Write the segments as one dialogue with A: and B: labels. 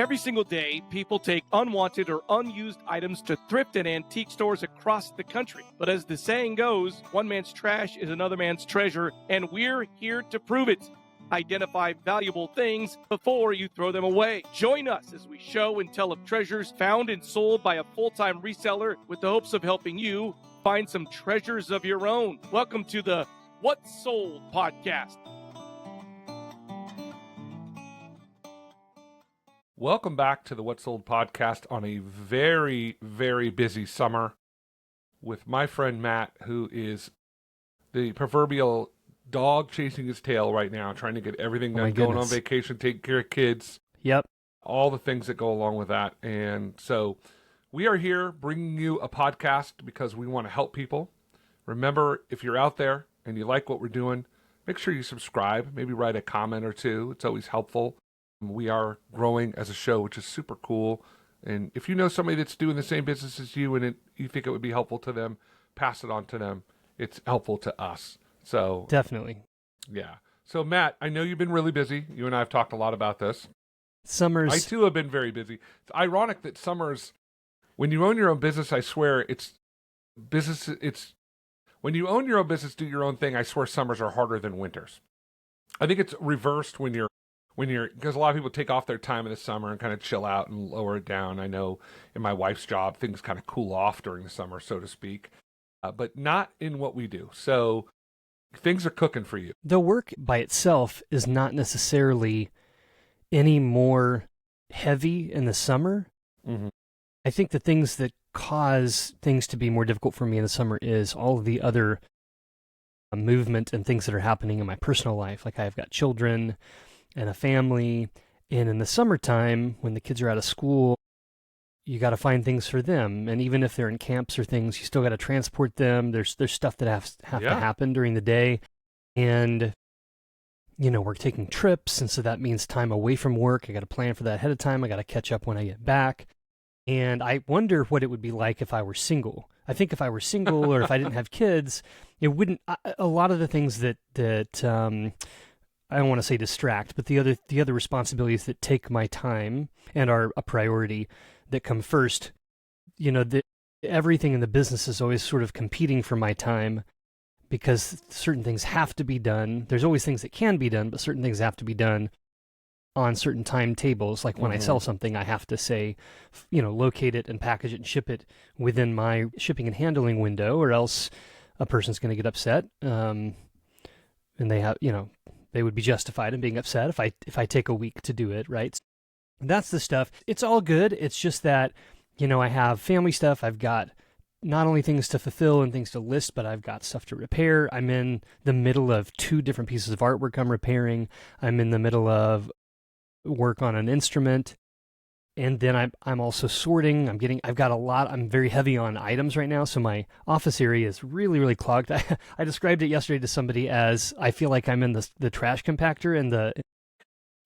A: Every single day, people take unwanted or unused items to thrift and antique stores across the country. But as the saying goes, one man's trash is another man's treasure, and we're here to prove it. Identify valuable things before you throw them away. Join us as we show and tell of treasures found and sold by a full-time reseller with the hopes of helping you find some treasures of your own. Welcome to the What's Sold podcast.
B: Welcome back to the What's Sold podcast on a very, very busy summer with my friend Matt, who is the proverbial dog chasing his tail right now, trying to get everything done, going on vacation, taking care of kids.
C: Yep.
B: All the things that go along with that. And so we are here bringing you a podcast because we want to help people. Remember, if you're out there and you like what we're doing, make sure you subscribe, maybe write a comment or two. It's always helpful. We are growing as a show, which is super cool. And if you know somebody that's doing the same business as you and you think it would be helpful to them, pass it on to them. It's helpful to us. So
C: definitely.
B: Yeah. So Matt, I know you've been really busy. You and I have talked a lot about this.
C: Summers.
B: I too have been very busy. It's ironic that summers, when you own your own business, I swear when you own your own business, do your own thing, I swear summers are harder than winters. I think it's reversed when you're, because a lot of people take off their time in the summer and kind of chill out and lower it down. I know in my wife's job, things kind of cool off during the summer, so to speak, but not in what we do. So things are cooking for you.
C: The work by itself is not necessarily any more heavy in the summer.
B: Mm-hmm.
C: I think the things that cause things to be more difficult for me in the summer is all of the other movement and things that are happening in my personal life. Like I've got children and a family, and in the summertime, when the kids are out of school, you got to find things for them. And even if they're in camps or things, you still got to transport them. There's stuff that have to happen during the day. And, you know, we're taking trips. And so that means time away from work. I got to plan for that ahead of time. I got to catch up when I get back. And I wonder what it would be like if I were single. I think if I were single or if I didn't have kids, it wouldn't, a lot of the things that I don't want to say distract, but the other responsibilities that take my time and are a priority that come first, you know, everything in the business is always sort of competing for my time because certain things have to be done. There's always things that can be done, but certain things have to be done on certain timetables. Like when I sell something, I have to say, you know, locate it and package it and ship it within my shipping and handling window, or else a person's going to get upset. And they have, you know, they would be justified in being upset if I take a week to do it, right? That's the stuff. It's all good. It's just that, you know, I have family stuff. I've got not only things to fulfill and things to list, but I've got stuff to repair. I'm in the middle of 2 different pieces of artwork I'm repairing. I'm in the middle of work on an instrument. And then I'm also sorting. I've got a lot. I'm very heavy on items right now, so my office area is really, really clogged. I described it yesterday to somebody as I feel like I'm in the trash compactor and the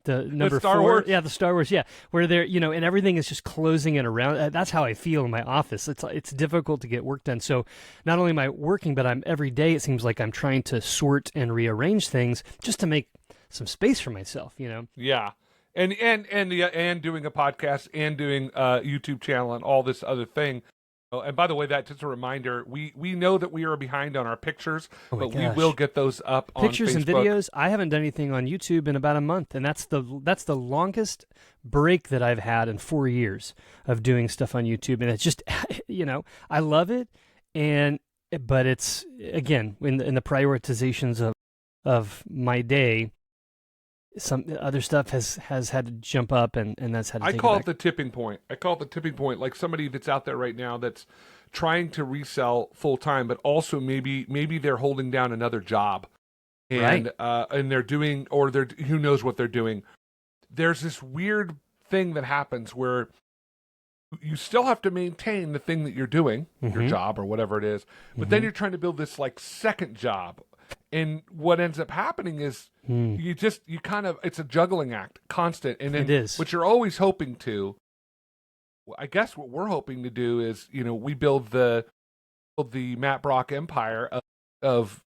C: number
B: Star
C: 4.
B: Wars.
C: Yeah, the Star Wars. Yeah, where they're, you know, and everything is just closing in around. That's how I feel in my office. It's difficult to get work done. So not only am I working, but every day it seems like I'm trying to sort and rearrange things just to make some space for myself. You know.
B: Yeah. And doing a podcast and doing a YouTube channel and all this other thing. Oh, and by the way, that's just a reminder. We know that we are behind on our pictures, but we will get those up on
C: pictures
B: Facebook.
C: And videos. I haven't done anything on YouTube in about a month, and that's the longest break that I've had in 4 years of doing stuff on YouTube. And it's just, you know, I love it, but it's again in the prioritizations of my day. Some other stuff has had to jump up, and that's had to take
B: I call it the tipping point. Like somebody that's out there right now that's trying to resell full time, but also maybe they're holding down another job, and and they're doing, or they're, who knows what they're doing. There's this weird thing that happens where you still have to maintain the thing that you're doing, your job or whatever it is, but then you're trying to build this like second job. And what ends up happening is it's a juggling act, constant. And then
C: it is.
B: What you're always hoping to, I guess what we're hoping to do is, you know, we build the Matt Brock empire of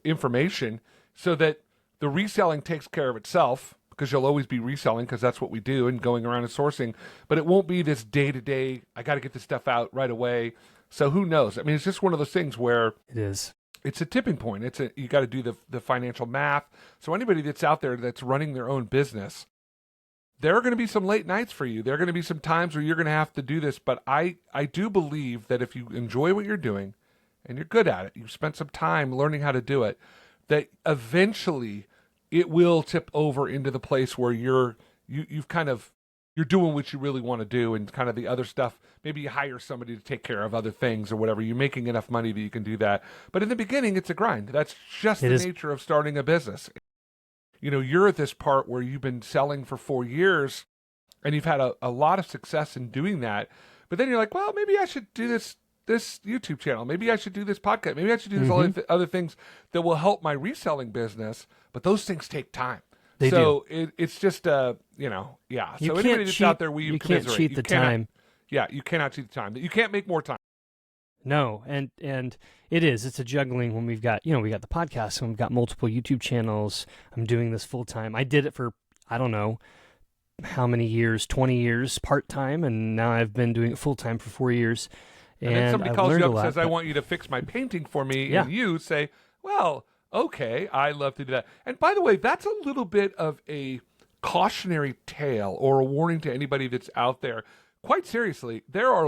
B: information so that the reselling takes care of itself, because you'll always be reselling because that's what we do and going around and sourcing. But it won't be this day-to-day, I got to get this stuff out right away. So who knows? I mean, it's just one of those things where
C: It is.
B: it's a tipping point. You got to do the financial math. So anybody that's out there that's running their own business, there are going to be some late nights for you. There are going to be some times where you're going to have to do this. But I do believe that if you enjoy what you're doing and you're good at it, you've spent some time learning how to do it, that eventually it will tip over into the place where you're doing what you really want to do, and kind of the other stuff, maybe you hire somebody to take care of other things or whatever. You're making enough money that you can do that. But in the beginning, it's a grind. That's just the nature of starting a business. You know, you're at this part where you've been selling for 4 years and you've had a lot of success in doing that. But then you're like, well, maybe I should do this YouTube channel. Maybe I should do this podcast. Maybe I should do this all other things that will help my reselling business. But those things take time. It's just, yeah. So anybody that's out there,
C: you can't cheat the time.
B: Yeah, you cannot cheat the time. You can't make more time.
C: No, and it's a juggling when we've got, we got the podcast and we've got multiple YouTube channels. I'm doing this full time. I did it for, I don't know how many years, 20 years part-time, and now I've been doing it full-time for 4 years.
B: And then somebody calls you up and says, I want you to fix my painting for me, and you say, well, okay, I love to do that. And by the way, that's a little bit of a cautionary tale or a warning to anybody that's out there. Quite seriously, there are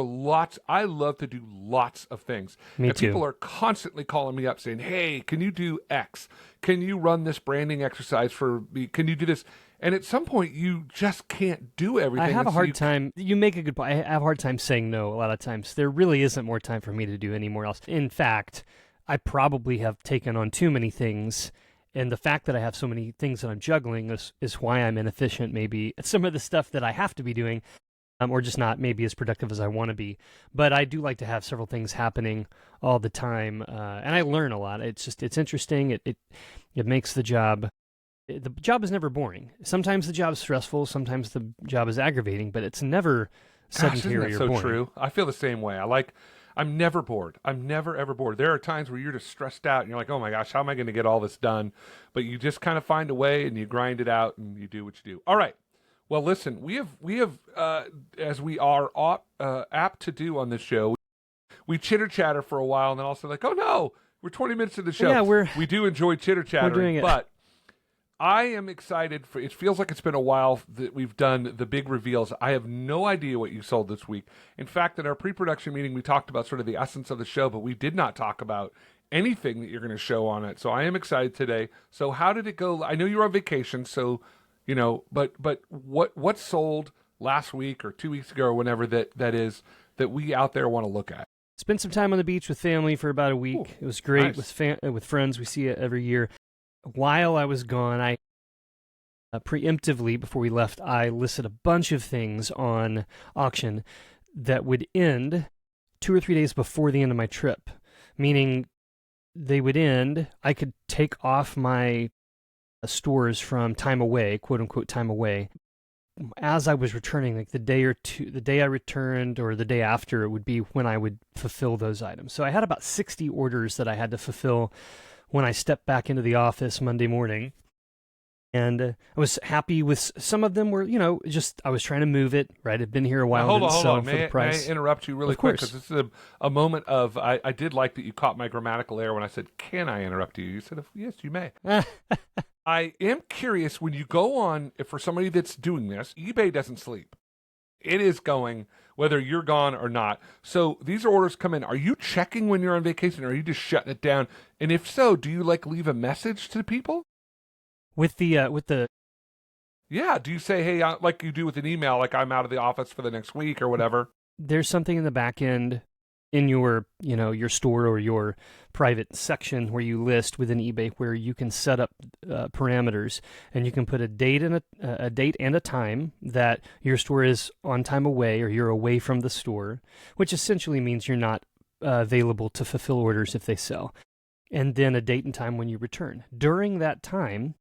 B: I love to do lots of things.
C: Me too.
B: People are constantly calling me up saying, hey, can you do X? Can you run this branding exercise for me? Can you do this? And at some point, you just can't do everything.
C: I have a hard time. You make a good point. I have a hard time saying no a lot of times. There really isn't more time for me to do anymore else. In fact, I probably have taken on too many things. And the fact that I have so many things that I'm juggling is why I'm inefficient, maybe. Some of the stuff that I have to be doing, or just not maybe as productive as I want to be. But I do like to have several things happening all the time. And I learn a lot. It's interesting. It makes the job is never boring. Sometimes the job is stressful. Sometimes the job is aggravating, but it's never sedentary or boring.
B: So true. I feel the same way. I'm never bored. I'm never, ever bored. There are times where you're just stressed out and you're like, oh my gosh, how am I going to get all this done? But you just kind of find a way and you grind it out and you do what you do. All right. Well, listen, we have as we are apt to do on this show, we chitter-chatter for a while and then also like, oh no, we're 20 minutes into the show.
C: Yeah,
B: we do enjoy chitter-chattering.
C: We're doing it.
B: But I am excited it feels like it's been a while that we've done the big reveals. I have no idea what you sold this week. In fact, in our pre-production meeting, we talked about sort of the essence of the show, but we did not talk about anything that you're going to show on it. So I am excited today. So how did it go? I know you were on vacation, so, but what sold last week or 2 weeks ago or whenever that is that we out there want to look at?
C: Spent some time on the beach with family for about a week.
B: Ooh,
C: it was great.
B: nice.
C: With friends. We see it every year. While I was gone, I preemptively, before we left, I listed a bunch of things on auction that would end 2 or 3 days before the end of my trip, meaning they would end, I could take off my stores from time away, quote-unquote time away, as I was returning, like the day I returned or the day after, it would be when I would fulfill those items. So I had about 60 orders that I had to fulfill when I stepped back into the office Monday morning. And I was happy with some of them were, I was trying to move it, right? I'd been here a while.
B: Hold on.
C: May
B: I interrupt you really quick? Because this is a moment of, I did like that you caught my grammatical error when I said, can I interrupt you? You said, yes, you may. I am curious, when you go on, if for somebody that's doing this, eBay doesn't sleep. It is going, whether you're gone or not. So these orders come in. Are you checking when you're on vacation, or are you just shutting it down? And if so, do you leave a message to people?
C: With the
B: Yeah, do you say, hey, like you do with an email, like I'm out of the office for the next week or whatever?
C: There's something in the back end in your store or your private section where you list within eBay where you can set up parameters, and you can put a date and a time that your store is on time away or you're away from the store, which essentially means you're not available to fulfill orders if they sell, and then a date and time when you return. During that time,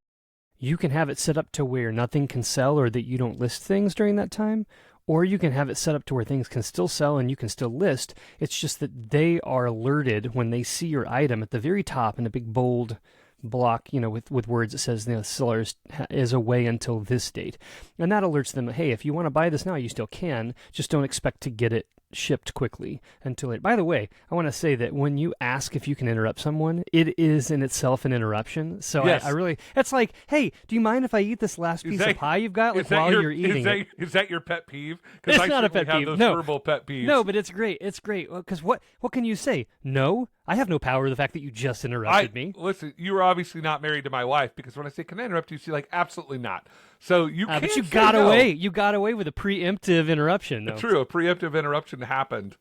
C: you can have it set up to where nothing can sell or that you don't list things during that time, or you can have it set up to where things can still sell and you can still list. It's just that they are alerted when they see your item at the very top in a big bold block, with words that says, sellers is away until this date. And that alerts them, hey, if you want to buy this now, you still can, just don't expect to get it shipped quickly until later. By the way, I want to say that when you ask if you can interrupt someone, it is in itself an interruption. So
B: yes.
C: I really, it's like, hey, do you mind if I eat this last piece of pie you've got while you're eating it?
B: Is that your pet peeve?
C: It's not a pet peeve.
B: Those
C: no.
B: verbal pet peeves.
C: No, but it's great. It's great. Because what can you say? No, I have no power over the fact that you just interrupted me.
B: Listen, you were obviously not married to my wife, because when I say, can I interrupt you, she's like, absolutely not. So you can't
C: but you
B: say
C: got
B: no.
C: away. You got away with a preemptive interruption, though.
B: True, a preemptive interruption happened.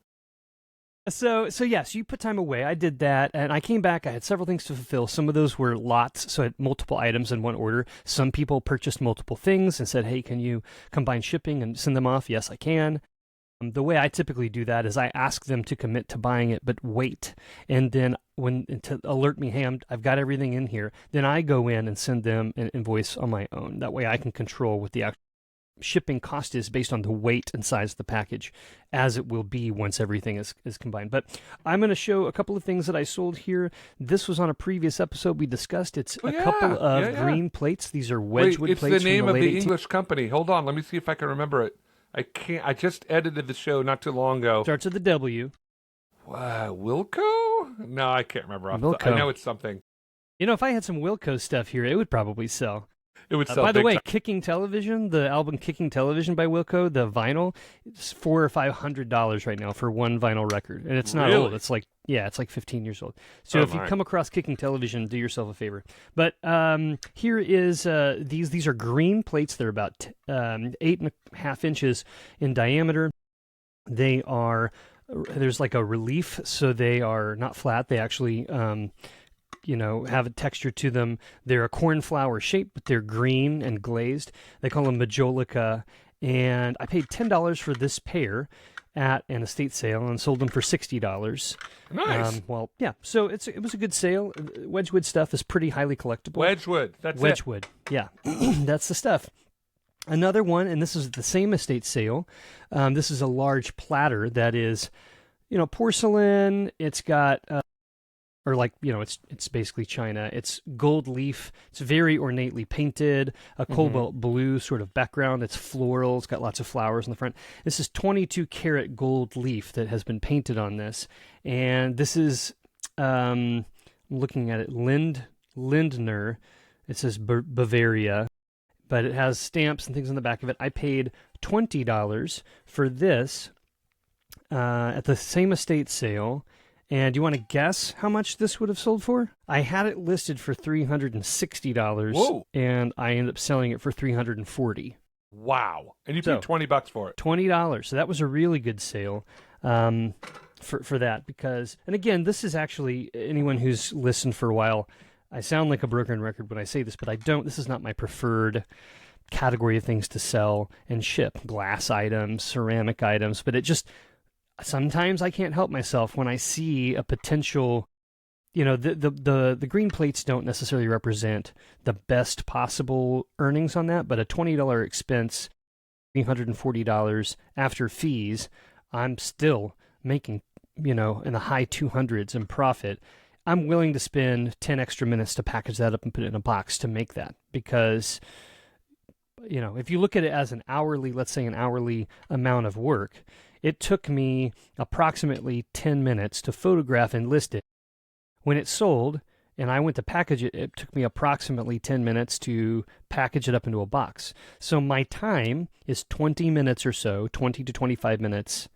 C: So yes, you put time away. I did that, and I came back. I had several things to fulfill. Some of those were lots, so I had multiple items in one order. Some people purchased multiple things and said, hey, can you combine shipping and send them off? Yes, I can. The way I typically do that is I ask them to commit to buying it, but wait. And then to alert me, hey, I've got everything in here, then I go in and send them an invoice on my own. That way I can control what the actual shipping cost is based on the weight and size of the package, as it will be once everything is combined. But I'm going to show a couple of things that I sold here. This was on a previous episode we discussed. It's couple of green plates. These are Wedgwood plates.
B: It's the name
C: from
B: of
C: late
B: the English company. Hold on, let me see if I can remember it. I can't. I just edited the show not too long ago.
C: Starts with a W.
B: Wilco? No, I can't remember.
C: Wilco.
B: I know it's something.
C: If I had some Wilco stuff here, it would probably sell.
B: It would sell.
C: By the way,
B: time.
C: Kicking Television, the album Kicking Television by Wilco, the vinyl, it's $400 or $500 right now for one vinyl record, and it's not
B: Really?
C: old. It's like 15 years old. So if you come across Kicking Television, do yourself a favor. But here is these are green plates. They're about 8.5 inches in diameter. They are there's like a relief, so they are not flat. They actually have a texture to them. They're a cornflower shape, but they're green and glazed. They call them majolica, and I paid $10 for this pair at an estate sale and sold them for $60.
B: Nice.
C: So it was a good sale. Wedgwood stuff is pretty highly collectible.
B: Wedgwood. That's
C: Wedgwood. Yeah, that's the stuff. Another one, and this is the same estate sale. This is a large platter that is, porcelain. It's got. It's basically china. It's gold leaf. It's very ornately painted, a cobalt blue sort of background. It's floral. It's got lots of flowers in the front. This is 22 karat gold leaf that has been painted on this. And this is, I'm looking at it, Lindner. It says Bavaria, but it has stamps and things on the back of it. I paid $20 for this at the same estate sale. And do you want to guess how much this would have sold for? I had it listed for $360.
B: Whoa.
C: And I ended up selling it for $340.
B: Wow. And you paid $20 for it.
C: $20. So that was a really good sale for that. Because, and again, this is actually, anyone who's listened for a while, I sound like a broken record when I say this, but I don't. This is not my preferred category of things to sell and ship. Glass items, ceramic items, but it just... Sometimes I can't help myself when I see a potential, the green plates don't necessarily represent the best possible earnings on that, but a $20 expense, $340 after fees, I'm still making, in the high 200s in profit. I'm willing to spend 10 extra minutes to package that up and put it in a box to make that, because, if you look at it as an hourly amount of work, it took me approximately 10 minutes to photograph and list it. When it sold and I went to package it, it took me approximately 10 minutes to package it up into a box. So my time is 20 minutes or so, 20 to 25 minutes,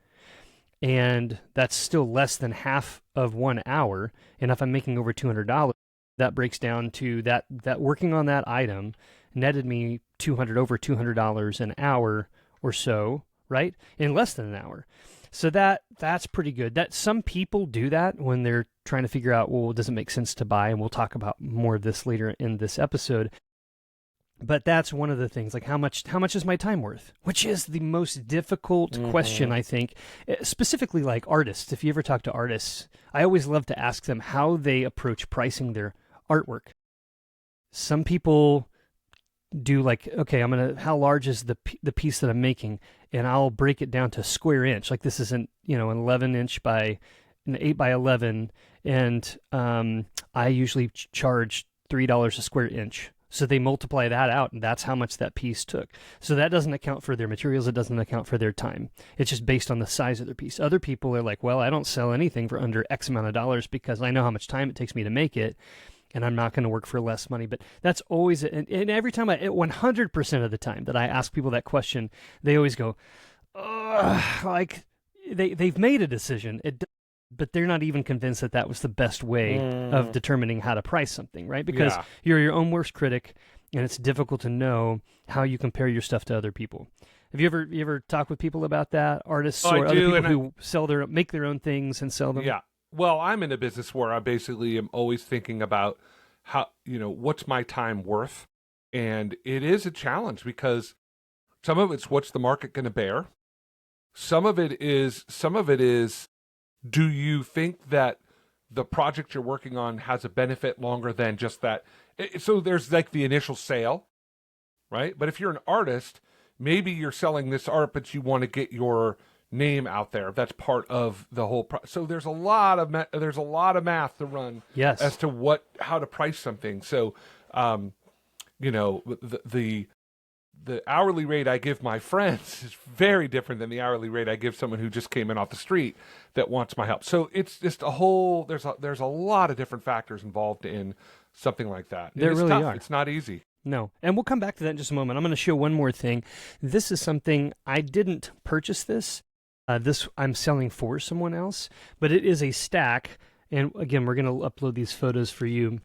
C: and that's still less than half of 1 hour. And if I'm making over $200, that breaks down to that working on that item netted me over $200 an hour or so, right? In less than an hour. So that's pretty good. That some people do that when they're trying to figure out, well, does it make sense to buy? And we'll talk about more of this later in this episode. But that's one of the things, like how much is my time worth? Which is the most difficult question, I think. Specifically like artists. If you ever talk to artists, I always love to ask them how they approach pricing their artwork. Some people do like, okay, how large is the piece that I'm making? And I'll break it down to square inch. Like this is an 11 inch by an 8 by 11. And I usually charge $3 a square inch. So they multiply that out, and that's how much that piece took. So that doesn't account for their materials. It doesn't account for their time. It's just based on the size of their piece. Other people are like, well, I don't sell anything for under X amount of dollars because I know how much time it takes me to make it, and I'm not going to work for less money. But that's always, and every time 100% of the time that I ask people that question, they always go, like they've made a decision. But they're not even convinced that that was the best way of determining how to price something, right? Because you're your own worst critic, and it's difficult to know how you compare your stuff to other people. Have you ever talked with people about that? Artists or other people who make their own things and sell them?
B: Yeah. Well, I'm in a business where I basically am always thinking about how, what's my time worth? And it is a challenge because some of it's what's the market going to bear? Some of it is do you think that the project you're working on has a benefit longer than just that? So there's like the initial sale, right? But if you're an artist, maybe you're selling this art, but you want to get your name out there. That's part of the whole so there's a lot of math to run as to how to price something. So the hourly rate I give my friends is very different than the hourly rate I give someone who just came in off the street that wants my help. So it's just there's a lot of different factors involved in something like that.
C: There really
B: tough.
C: are.
B: It's not easy.
C: No. And we'll come back to that in just a moment. I'm going to show one more thing. This is something I didn't purchase this. This I'm selling for someone else, but it is a stack. And again, we're going to upload these photos for you.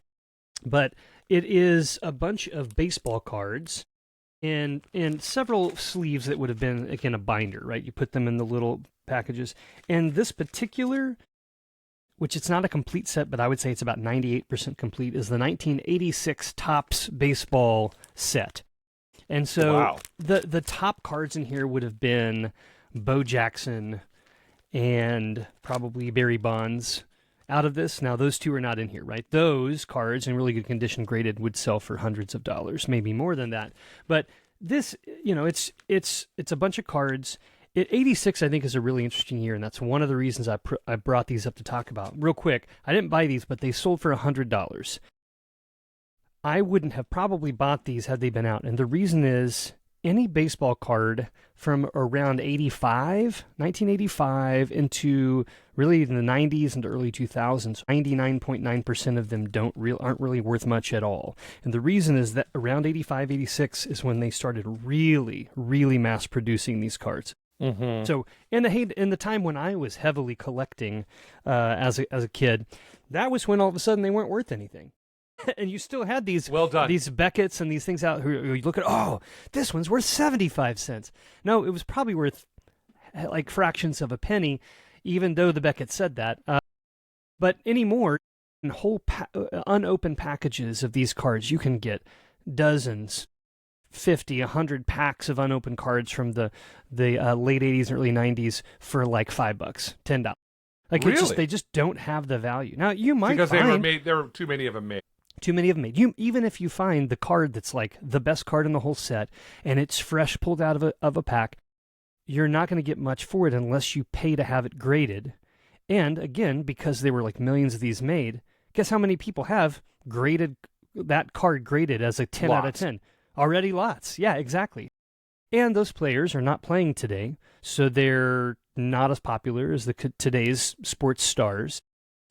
C: But it is a bunch of baseball cards and several sleeves that would have been, again, a binder, right? You put them in the little packages. And this particular, which it's not a complete set, but I would say it's about 98% complete, is the 1986 Topps baseball set. And so the top cards in here would have been Bo Jackson and probably Barry Bonds out of this. Now, those two are not in here, right? Those cards in really good condition, graded, would sell for hundreds of dollars, maybe more than that. But this, it's a bunch of cards. 86, I think, is a really interesting year, and that's one of the reasons I brought these up to talk about. Real quick, I didn't buy these, but they sold for $100. I wouldn't have probably bought these had they been out, and the reason is any baseball card from around 1985 into really the 90s and early 2000s, 99.9% of them aren't really worth much at all. And the reason is that around 85, 86 is when they started really, really mass producing these cards.
B: Mm-hmm.
C: So in the time when I was heavily collecting as a kid, that was when all of a sudden they weren't worth anything. And you still had these Beckett's and these things out who you look at, this one's worth 75 cents. No, it was probably worth like fractions of a penny, even though the Beckett said that. But anymore, in whole unopened packages of these cards, you can get dozens, 50, 100 packs of unopened cards from the late 80s and early 90s for like $5, $10. Like
B: really?
C: They just don't have the value. Now you might
B: because they were made. There were too many of them made.
C: Too many of them made. Even if you find the card that's like the best card in the whole set and it's fresh pulled out of a pack, you're not going to get much for it unless you pay to have it graded. And again, because there were like millions of these made, guess how many people have graded that card graded as a 10 out of 10? Already lots. Yeah, exactly. And those players are not playing today, so they're not as popular as today's sports stars.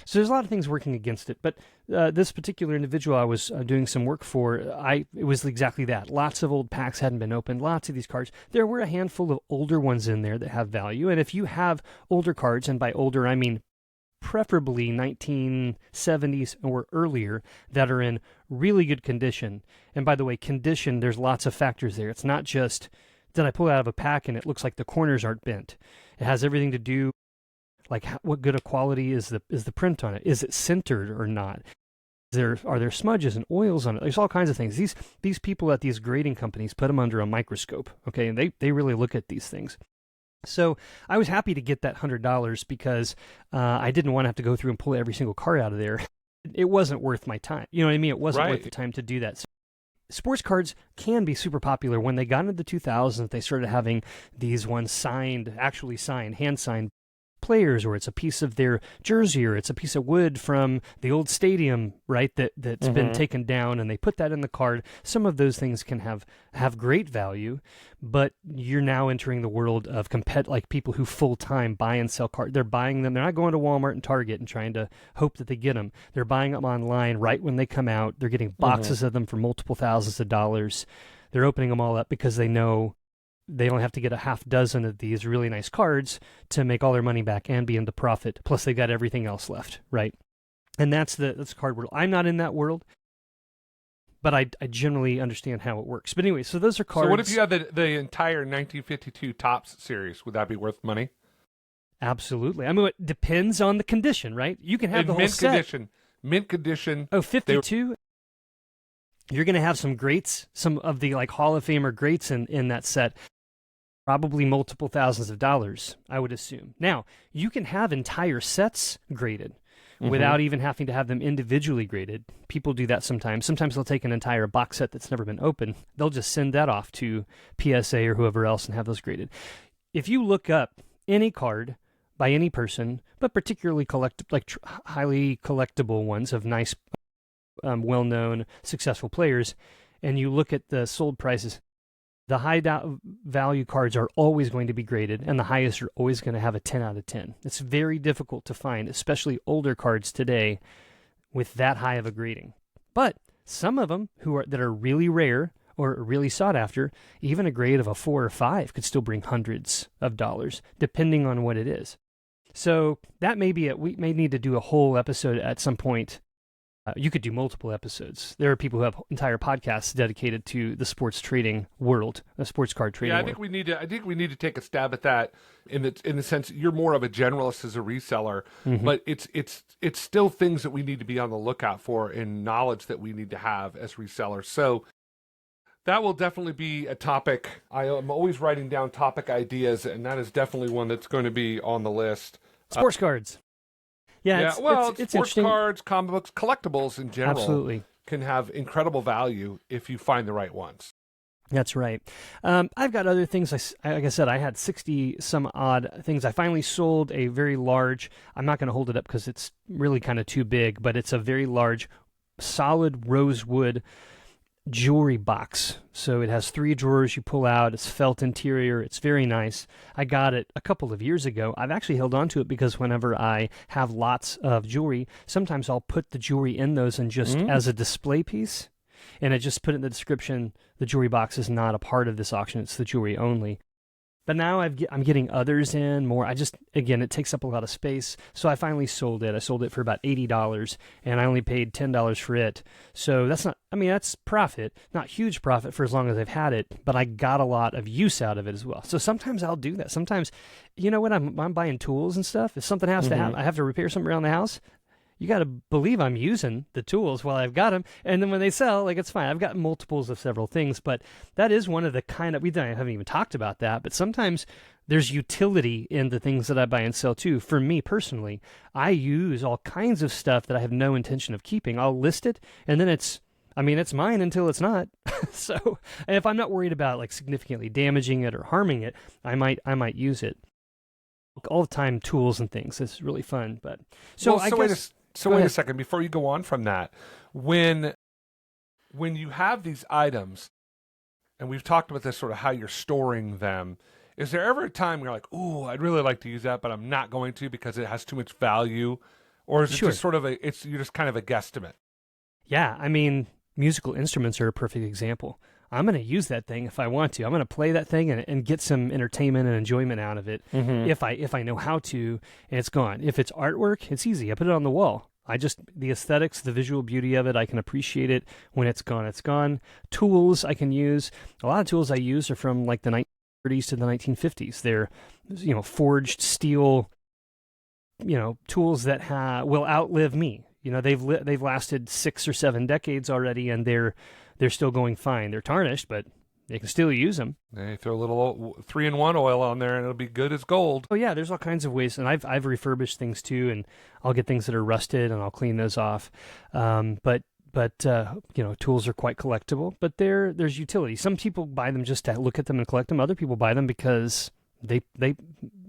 C: So there's a lot of things working against it, but this particular individual I was doing some work for, it was exactly that. Lots of old packs hadn't been opened, lots of these cards. There were a handful of older ones in there that have value, and if you have older cards, and by older I mean preferably 1970s or earlier, that are in really good condition, and by the way, condition, there's lots of factors there. It's not just, did I pull it out of a pack and it looks like the corners aren't bent. It has everything to do like what good a quality is the print on it? Is it centered or not? Are there smudges and oils on it? There's all kinds of things. These people at these grading companies put them under a microscope, okay, and they really look at these things. So I was happy to get that $100 because I didn't want to have to go through and pull every single card out of there. It wasn't worth my time. You know what I mean? It wasn't worth the time to do that. So sports cards can be super popular. When they got into the 2000s, they started having these ones signed, actually signed, hand-signed players, or it's a piece of their jersey, or it's a piece of wood from the old stadium, right, that's been taken down, and they put that in the card. Some of those things can have great value, but you're now entering the world of like people who full-time buy and sell cards. They're buying them. They're not going to Walmart and Target and trying to hope that they get them. They're buying them online right when they come out. They're getting boxes of them for multiple thousands of dollars. They're opening them all up because they know they only have to get a half dozen of these really nice cards to make all their money back and be in the profit. Plus, they got everything else left, right? And that's the card world. I'm not in that world, but I generally understand how it works. But anyway, so those are cards.
B: So what if you had the entire 1952 Topps series? Would that be worth money?
C: Absolutely. I mean, it depends on the condition, right? You can have the whole set.
B: Mint condition.
C: Oh, 52? You're going to have some greats, some of the like Hall of Famer greats in that set. Probably multiple thousands of dollars, I would assume. Now, you can have entire sets graded without even having to have them individually graded. People do that sometimes. Sometimes they'll take an entire box set that's never been opened. They'll just send that off to PSA or whoever else and have those graded. If you look up any card by any person, but particularly highly collectible ones of nice, well-known, successful players, and you look at the sold prices, the high value cards are always going to be graded, and the highest are always going to have a 10 out of 10. It's very difficult to find, especially older cards today, with that high of a grading. But some of them that are really rare or really sought after, even a grade of a 4 or 5 could still bring hundreds of dollars, depending on what it is. So that may be we may need to do a whole episode at some point. You could do multiple episodes. There are people who have entire podcasts dedicated to the sports trading world, the sports card trading world.
B: I think we need to take a stab at that in the sense you're more of a generalist as a reseller, but it's still things that we need to be on the lookout for and knowledge that we need to have as resellers. So that will definitely be a topic. I am always writing down topic ideas, and that is definitely one that's going to be on the list.
C: Sports cards. Yeah, it's
B: sports cards, comic books, collectibles in general
C: absolutely
B: can have incredible value if you find the right ones.
C: That's right. I've got other things. Like I said, I had 60 some odd things. I finally sold a very large, I'm not going to hold it up because it's really kind of too big, but it's a very large, solid rosewood jewelry box. So it has 3 drawers you pull out. It's felt interior. It's very nice. I got it a couple of years ago. I've actually held on to it because whenever I have lots of jewelry, sometimes I'll put the jewelry in those and just as a display piece. And I just put in the description, the jewelry box is not a part of this auction. It's the jewelry only. But now I'm getting others in more. Again, it takes up a lot of space. So I finally sold it. I sold it for about $80, and I only paid $10 for it. So that's profit. Not huge profit for as long as I've had it, but I got a lot of use out of it as well. So sometimes I'll do that. Sometimes, you know what, I'm buying tools and stuff. If something has to happen, I have to repair something around the house, you got to believe I'm using the tools while I've got them. And then when they sell, it's fine. I've got multiples of several things, but that is one of the we haven't even talked about that, but sometimes there's utility in the things that I buy and sell too. For me personally, I use all kinds of stuff that I have no intention of keeping. I'll list it, and then it's mine until it's not. So if I'm not worried about significantly damaging it or harming it, I might use it. All the time, tools and things. It's really fun. But
B: wait a second before you go on from that. When you have these items, and we've talked about this sort of how you're storing them, is there ever a time where you're like, "Ooh, I'd really like to use that, but I'm not going to because it has too much value," or is it just sort of you're just kind of a guesstimate? Yeah,
C: I mean, musical instruments are a perfect example. I'm going to use that thing if I want to. I'm going to play that thing and get some entertainment and enjoyment out of it if I know how to, and it's gone. If it's artwork, it's easy. I put it on the wall. The aesthetics, the visual beauty of it, I can appreciate it. When it's gone, it's gone. Tools I can use. A lot of tools I use are from the 1930s to the 1950s. They're, forged steel, tools that will outlive me. They've lasted 6 or 7 decades already, and they're still going fine. They're tarnished, but they can still use them.
B: They throw a little 3-in-1 oil on there, and it'll be good as gold.
C: Oh yeah, there's all kinds of ways, and I've refurbished things too, and I'll get things that are rusted, and I'll clean those off. But tools are quite collectible, but there's utility. Some people buy them just to look at them and collect them. Other people buy them because they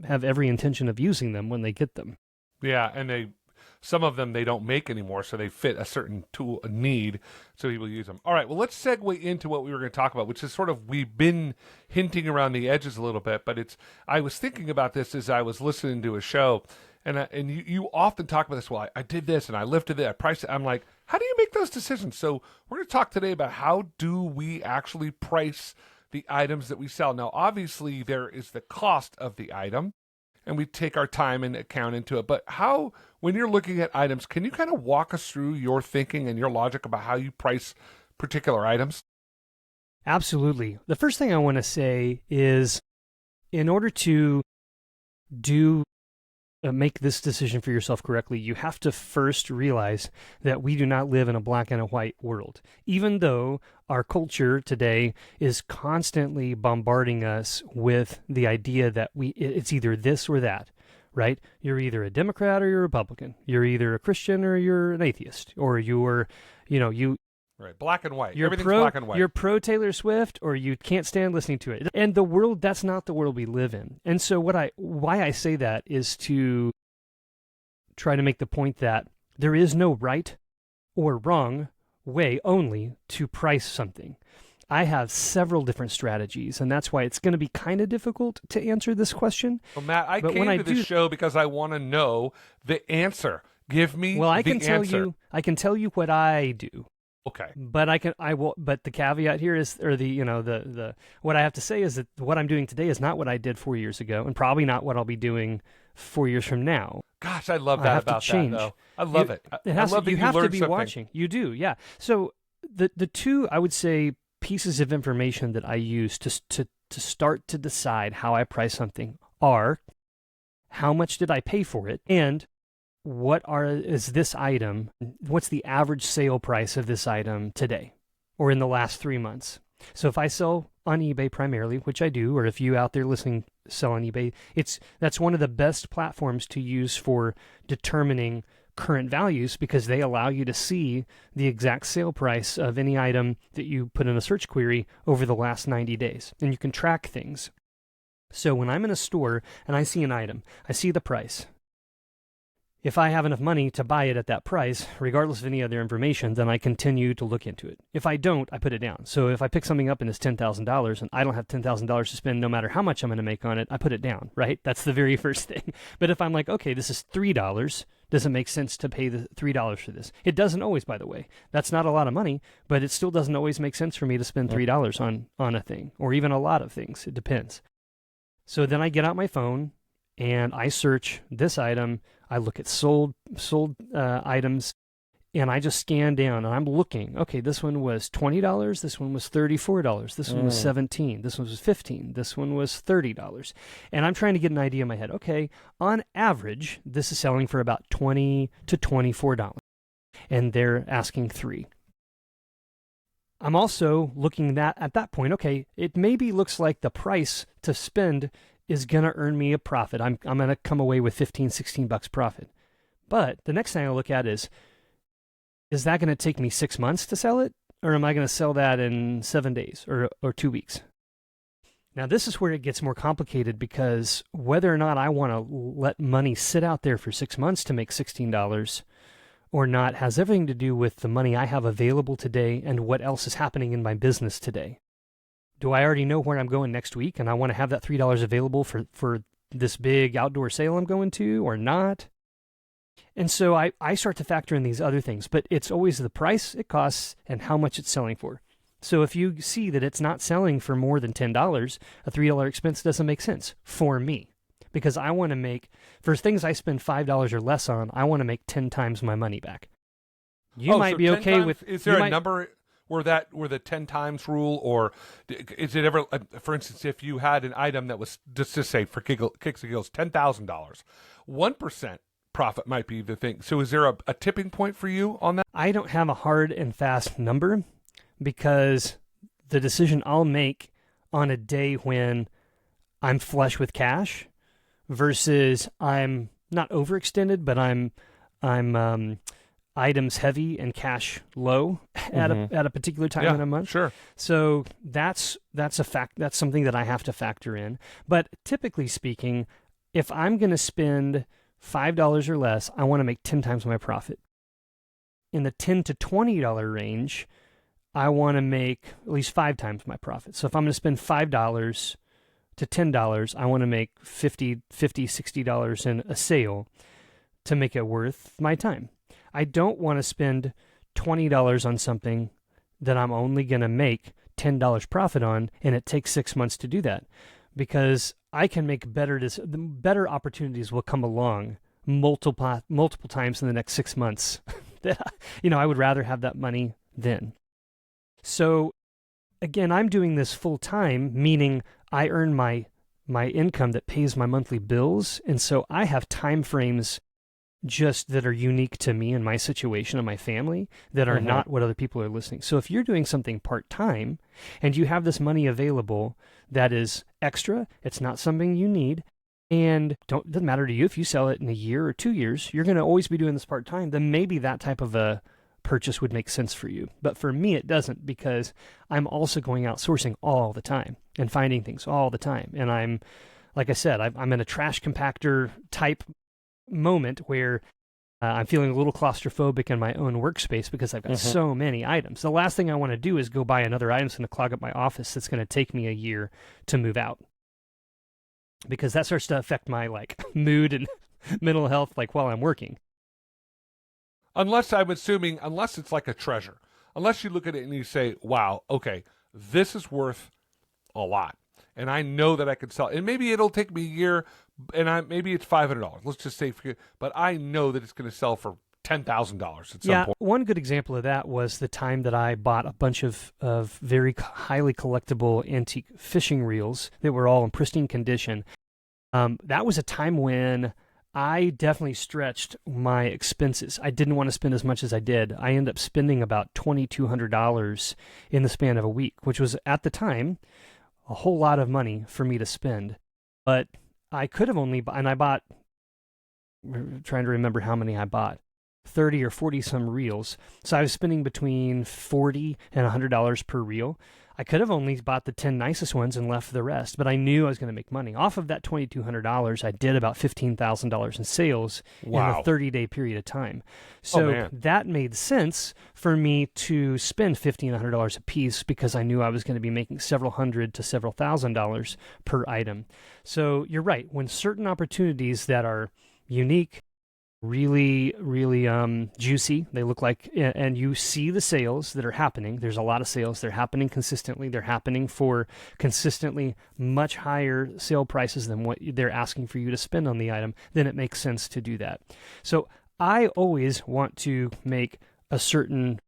C: have every intention of using them when they get them.
B: Yeah, and some of them they don't make anymore, so they fit a certain tool, a need, so people use them. All right, well, let's segue into what we were going to talk about, which is sort of, we've been hinting around the edges a little bit, but I was thinking about this as I was listening to a show, and you often talk about this. Well, I did this, and I lifted it, I priced it. I'm like, how do you make those decisions? So we're going to talk today about how do we actually price the items that we sell. Now, obviously, there is the cost of the item, and we take our time and account into it. But how, when you're looking at items, can you kind of walk us through your thinking and your logic about how you price particular items?
C: Absolutely. The first thing I want to say is, in order to make this decision for yourself correctly, you have to first realize that we do not live in a black and a white world. Even though our culture today is constantly bombarding us with the idea that it's either this or that, right? You're either a Democrat or you're a Republican. You're either a Christian or you're an atheist, or
B: Right, black and white.
C: You're
B: Everything's black and white.
C: You're pro Taylor Swift, or you can't stand listening to it. And the world, that's not the world we live in. And so why I say that is to try to make the point that there is no right or wrong way only to price something. I have several different strategies, and that's why it's going to be kind of difficult to answer this question.
B: Well, Matt, I came to this show because I want to know the answer. Give me the answer.
C: I can tell you what I do.
B: Okay.
C: But but the caveat here is, or the what I have to say is that what I'm doing today is not what I did 4 years ago, and probably not what I'll be doing 4 years from now.
B: Gosh, I love that about that, though. I love it.
C: You have to be watching. You do, yeah. So the two, I would say, pieces of information that I use to start to decide how I price something are: how much did I pay for it, and is this item, what's the average sale price of this item today or in the last 3 months? So if I sell on eBay primarily, which I do, or if you out there listening sell on eBay, that's one of the best platforms to use for determining current values, because they allow you to see the exact sale price of any item that you put in a search query over the last 90 days, and you can track things. So when I'm in a store and I see an item, I see the price. If I have enough money to buy it at that price, regardless of any other information, then I continue to look into it. If I don't, I put it down. So if I pick something up and it's $10,000 and I don't have $10,000 to spend no matter how much I'm going to make on it, I put it down, right? That's the very first thing. But if I'm like, okay, this is $3, does it make sense to pay the $3 for this? It doesn't always, by the way. That's not a lot of money, but it still doesn't always make sense for me to spend $3 on a thing, or even a lot of things. It depends. So then I get out my phone and I search this item. I look at sold items, and I just scan down, and I'm looking. Okay, this one was $20. This one was $34. This one was $17. This one was $15. This one was $30. And I'm trying to get an idea in my head. Okay, on average, this is selling for about $20 to $24, and they're asking $3. I'm also looking at that point. Okay, it maybe looks like the price to spend is going to earn me a profit. I'm going to come away with $15-16 profit. But the next thing I look at is that going to take me 6 months to sell it? Or am I going to sell that in 7 days or 2 weeks? Now, this is where it gets more complicated, because whether or not I want to let money sit out there for 6 months to make $16 or not has everything to do with the money I have available today and what else is happening in my business today. Do I already know where I'm going next week and I want to have that $3 available for this big outdoor sale I'm going to, or not? And so I start to factor in these other things, but it's always the price it costs and how much it's selling for. So if you see that it's not selling for more than $10, a $3 expense doesn't make sense for me, because I want to make, for things I spend $5 or less on, I want to make 10 times my money back. You might be okay
B: times,
C: with...
B: Is there a number where the 10 times rule, or is it ever, for instance, if you had an item that was, just to say for kicks and giggles, $10,000, 1% profit might be the thing. So is there a tipping point for you on that?
C: I don't have a hard and fast number, because the decision I'll make on a day when I'm flush with cash versus I'm not overextended, but items heavy and cash low at a particular time in a month.
B: Sure.
C: So that's a fact. That's something that I have to factor in. But typically speaking, if I'm going to spend $5 or less, I want to make 10 times my profit. In the $10 to $20 range, I want to make at least 5 times my profit. So if I'm going to spend $5 to $10, I want to make $50, $60 in a sale to make it worth my time. I don't want to spend $20 on something that I'm only going to make $10 profit on, and it takes 6 months to do that, because I can make better opportunities will come along multiple times in the next 6 months. I would rather have that money then. So again, I'm doing this full time, meaning I earn my income that pays my monthly bills, and so I have time frames just that are unique to me and my situation and my family that are not what other people are listening. So if you're doing something part-time and you have this money available that is extra, it's not something you need, and doesn't matter to you if you sell it in a year or 2 years, you're going to always be doing this part-time, then maybe that type of a purchase would make sense for you. But for me, it doesn't, because I'm also going out sourcing all the time and finding things all the time. And I'm, like I said, I'm in a trash compactor type moment where I'm feeling a little claustrophobic in my own workspace because I've got so many items. The last thing I want to do is go buy another item that's going to clog up my office that's going to take me a year to move out, because that starts to affect my mood and mental health while I'm working.
B: Unless it's like a treasure. Unless you look at it and you say, wow, okay, this is worth a lot. And I know that I could sell it. And maybe it'll take me a year, and maybe it's $500. Let's just say, but I know that it's going to sell for $10,000 at some point.
C: One good example of that was the time that I bought a bunch of very highly collectible antique fishing reels that were all in pristine condition. That was a time when I definitely stretched my expenses. I didn't want to spend as much as I did. I ended up spending about $2,200 in the span of a week, which was at the time a whole lot of money for me to spend. But I could have I bought, I'm trying to remember how many I bought, 30 or 40 some reels. So I was spending between $40 and $100 per reel. I could have only bought the 10 nicest ones and left the rest, but I knew I was going to make money. Off of that $2,200, I did about $15,000 in sales in a 30-day period of time. So that made sense for me to spend $50 and $100 a piece, because I knew I was going to be making several hundred to several $1,000s per item. So you're right. When certain opportunities that are unique, really, really juicy, they look like, and you see the sales that are happening. There's a lot of sales. They're happening consistently. They're happening for consistently much higher sale prices than what they're asking for you to spend on the item. Then it makes sense to do that. So I always want to make a certain,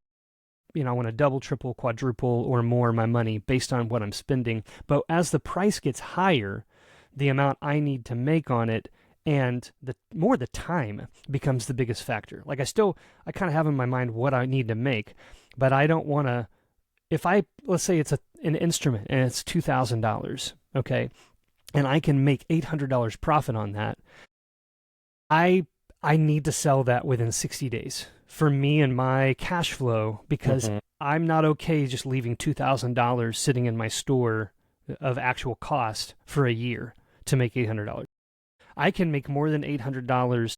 C: I want to double, triple, quadruple, or more my money based on what I'm spending. But as the price gets higher, the amount I need to make on it and the time becomes the biggest factor. I kind of have in my mind what I need to make, but I don't want to, let's say it's an instrument and it's $2,000, okay, and I can make $800 profit on that, I need to sell that within 60 days for me and my cash flow, because I'm not okay just leaving $2,000 sitting in my store of actual cost for a year to make $800. I can make more than $800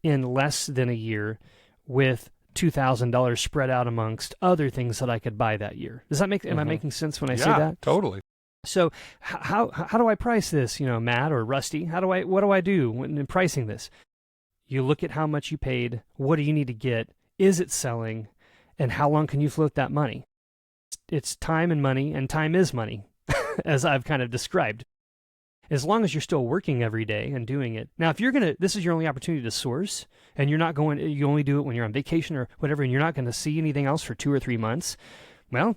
C: in less than a year with $2,000 spread out amongst other things that I could buy that year. Does that am I making sense when I say that?
B: Yeah, totally.
C: So how do I price this, Matt or Rusty? What do I do when pricing this? You look at how much you paid, what do you need to get, is it selling, and how long can you float that money? It's time and money, and time is money, as I've kind of described. As long as you're still working every day and doing it. Now, if this is your only opportunity to source, and you only do it when you're on vacation or whatever, and you're not going to see anything else for 2 or 3 months, well,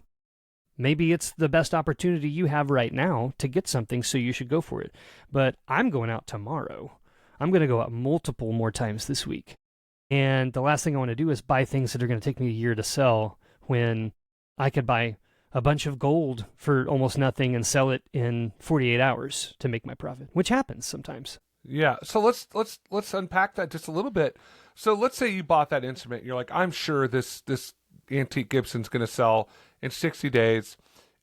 C: maybe it's the best opportunity you have right now to get something, so you should go for it. But I'm going out tomorrow. I'm going to go out multiple more times this week. And the last thing I want to do is buy things that are going to take me a year to sell, when I could buy a bunch of gold for almost nothing and sell it in 48 hours to make my profit, which happens sometimes.
B: Yeah. So let's unpack that just a little bit. So let's say you bought that instrument. You're like, I'm sure this antique Gibson's going to sell in 60 days,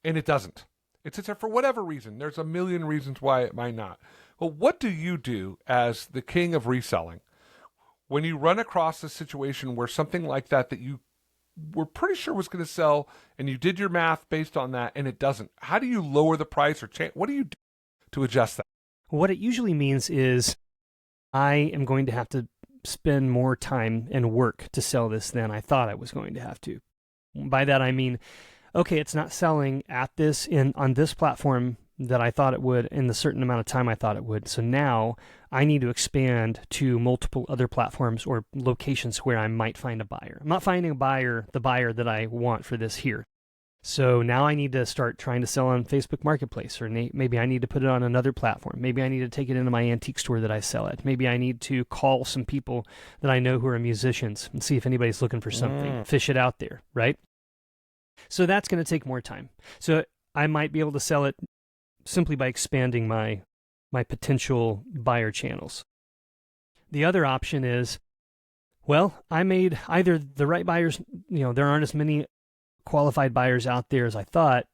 B: and it doesn't. It's for whatever reason. There's a million reasons why it might not. Well, what do you do as the king of reselling when you run across a situation where something like that you were pretty sure was going to sell, and you did your math based on that, and it doesn't? How do you lower the price or change? What do you do to adjust that?
C: What it usually means is I am going to have to spend more time and work to sell this than I thought I was going to have to. By that I mean, okay, it's not selling at this on this platform that I thought it would in the certain amount of time I thought it would. So now I need to expand to multiple other platforms or locations where I might find a buyer. I'm not finding the buyer that I want for this here. So now I need to start trying to sell on Facebook Marketplace, or maybe I need to put it on another platform. Maybe I need to take it into my antique store that I sell at. Maybe I need to call some people that I know who are musicians and see if anybody's looking for something. Fish it out there, right? So that's going to take more time. So I might be able to sell it simply by expanding my potential buyer channels. The other option is, well, I made either the right buyers, there aren't as many qualified buyers out there as I thought,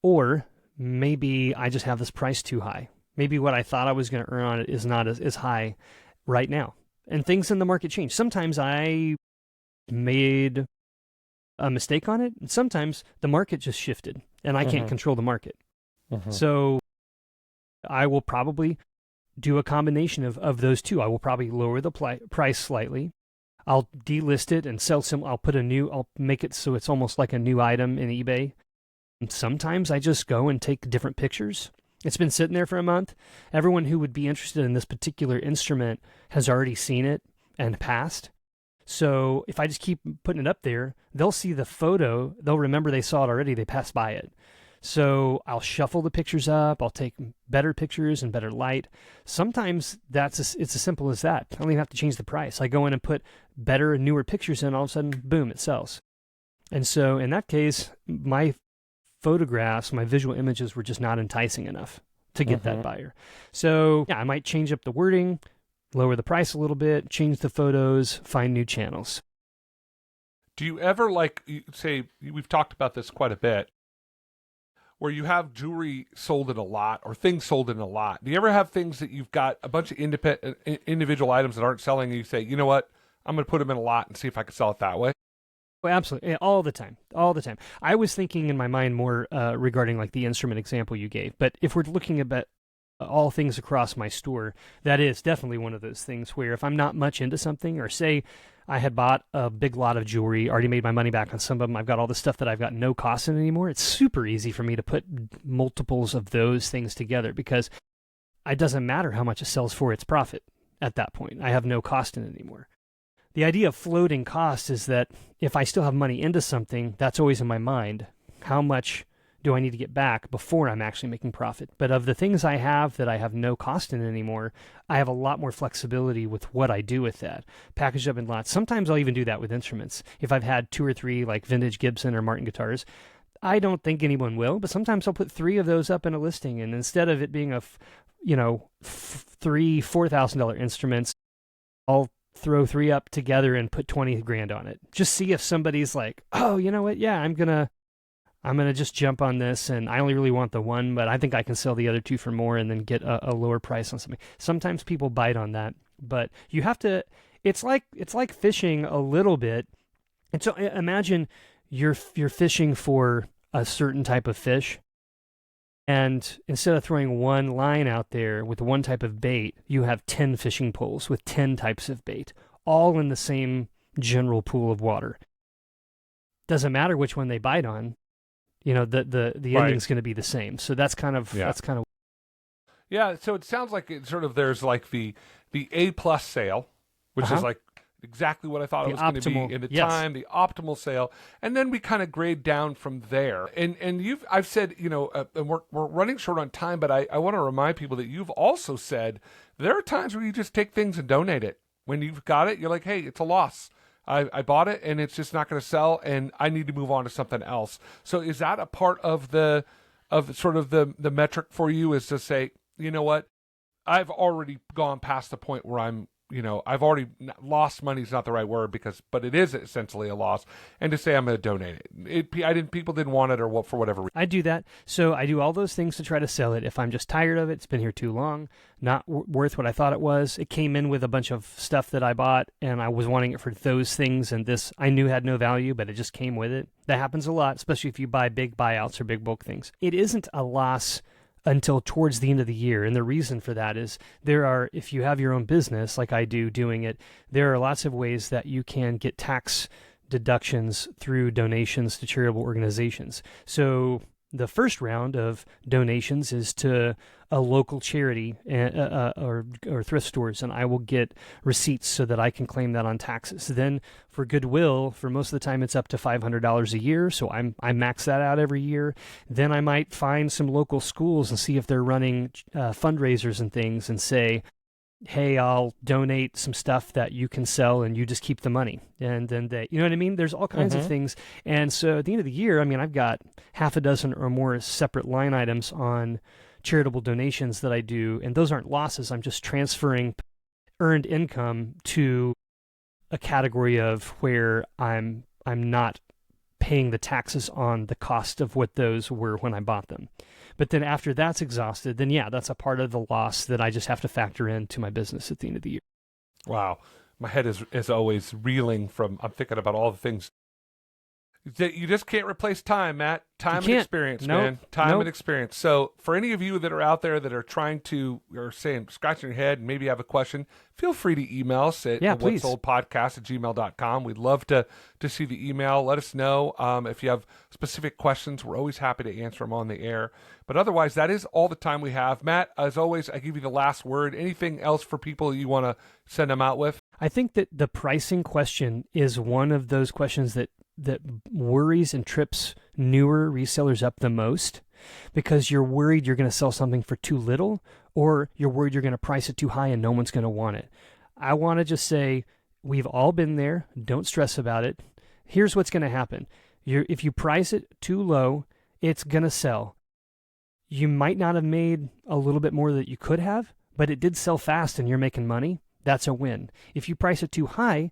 C: or maybe I just have this price too high. Maybe what I thought I was going to earn on it is not as high right now. And things in the market change. Sometimes I made a mistake on it, and sometimes the market just shifted, and I can't control the market. So I will probably do a combination of those two. I will probably lower the price slightly. I'll delist it and sell some. I'll make it so it's almost like a new item in eBay. And sometimes I just go and take different pictures. It's been sitting there for a month. Everyone who would be interested in this particular instrument has already seen it and passed. So if I just keep putting it up there, they'll see the photo. They'll remember they saw it already. They passed by it. So I'll shuffle the pictures up. I'll take better pictures and better light. Sometimes it's as simple as that. I don't even have to change the price. I go in and put better and newer pictures in. All of a sudden, boom, it sells. And so in that case, my photographs, my visual images were just not enticing enough to get that buyer. So yeah, I might change up the wording, lower the price a little bit, change the photos, find new channels.
B: Do you ever say, we've talked about this quite a bit, where you have jewelry sold in a lot or things sold in a lot? Do you ever have things that you've got a bunch of individual items that aren't selling, and you say, you know what, I'm going to put them in a lot and see if I can sell it that way?
C: Well, absolutely. All the time. I was thinking in my mind more regarding like the instrument example you gave. But if we're looking at all things across my store, that is definitely one of those things where if I'm not much into something, or say I had bought a big lot of jewelry, already made my money back on some of them, I've got all this stuff that I've got no cost in anymore, it's super easy for me to put multiples of those things together, because it doesn't matter how much it sells for, its profit at that point. I have no cost in it anymore. The idea of floating cost is that if I still have money into something, that's always in my mind. How much do I need to get back before I'm actually making profit? But of the things I have that I have no cost in anymore, I have a lot more flexibility with what I do with that. Packaged up in lots. Sometimes I'll even do that with instruments. If I've had 2 or 3 like vintage Gibson or Martin guitars, I don't think anyone will, but sometimes I'll put 3 of those up in a listing, and instead of it being a $3,000-$4,000 instruments, I'll throw 3 up together and put 20 grand on it. Just see if somebody's like, oh, you know what? Yeah, I'm gonna just jump on this, and I only really want the one, but I think I can sell the other 2 for more and then get a lower price on something. Sometimes people bite on that, but you have to. It's like fishing a little bit. And so imagine you're fishing for a certain type of fish, and instead of throwing one line out there with one type of bait, you have 10 fishing poles with 10 types of bait, all in the same general pool of water. Doesn't matter which one they bite on. The ending's going to be the same. So that's kind of
B: Yeah, so it sounds like it sort of, there's like the A+ sale, which is like exactly what I thought it was going to be in the time, the optimal sale, and then we kind of grade down from there. And I've said, and we're running short on time, but I want to remind people that you've also said there are times where you just take things and donate it. When you've got it, you're like, hey, it's a loss. I bought it and it's just not going to sell, and I need to move on to something else. So is that a part of the metric for you, is to say, you know what, I've already gone past the point where I'm I've already lost money is not the right word but it is essentially a loss. And to say I'm going to donate it, people didn't want it or for whatever reason.
C: I do that. So I do all those things to try to sell it. If I'm just tired of it, it's been here too long, not worth what I thought it was. It came in with a bunch of stuff that I bought and I was wanting it for those things. And this I knew had no value, but it just came with it. That happens a lot, especially if you buy big buyouts or big bulk things. It isn't a loss until towards the end of the year. And the reason for that is if you have your own business, like I do doing it, there are lots of ways that you can get tax deductions through donations to charitable organizations. So the first round of donations is to a local charity or thrift stores, and I will get receipts so that I can claim that on taxes. Then for Goodwill, for most of the time, it's up to $500 a year, so I max that out every year. Then I might find some local schools and see if they're running fundraisers and things and say, hey, I'll donate some stuff that you can sell and you just keep the money. And then you know what I mean? There's all kinds of things. And so at the end of the year, I mean, I've got half a dozen or more separate line items on charitable donations that I do. And those aren't losses. I'm just transferring earned income to a category of where I'm not paying the taxes on the cost of what those were when I bought them. But then after that's exhausted, then yeah, that's a part of the loss that I just have to factor into my business at the end of the year.
B: Wow. My head is always reeling I'm thinking about all the things. You just can't replace time, Matt. Time and experience, man. Time and experience. So for any of you that are out there that are trying to, or saying, scratching your head and maybe have a question, feel free to email us at whatsoldpodcast@gmail.com. We'd love to see the email. Let us know if you have specific questions. We're always happy to answer them on the air. But otherwise, that is all the time we have. Matt, as always, I give you the last word. Anything else for people you want to send them out with?
C: I think that the pricing question is one of those questions that worries and trips newer resellers up the most, because you're worried you're going to sell something for too little, or you're worried you're going to price it too high and no one's going to want it. I want to just say, we've all been there. Don't stress about it. Here's what's going to happen. If you price it too low, it's going to sell. You might not have made a little bit more that you could have, but it did sell fast and you're making money. That's a win. If you price it too high,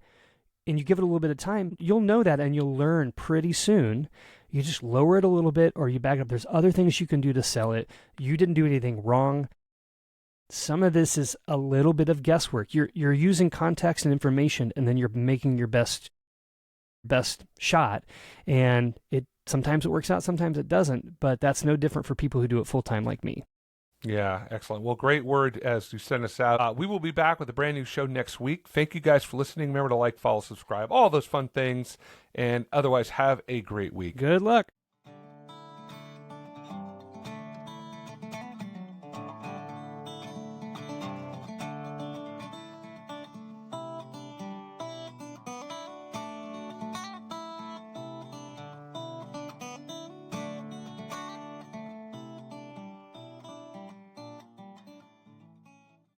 C: and you give it a little bit of time, you'll know that and you'll learn pretty soon. You just lower it a little bit or you back up. There's other things you can do to sell it. You didn't do anything wrong. Some of this is a little bit of guesswork. You're using context and information, and then you're making your best shot. And sometimes it works out, sometimes it doesn't. But that's no different for people who do it full time like me.
B: Yeah, excellent. Well, great word as you send us out. We will be back with a brand new show next week. Thank you guys for listening. Remember to like, follow, subscribe, all those fun things. And otherwise, have a great week.
C: Good luck.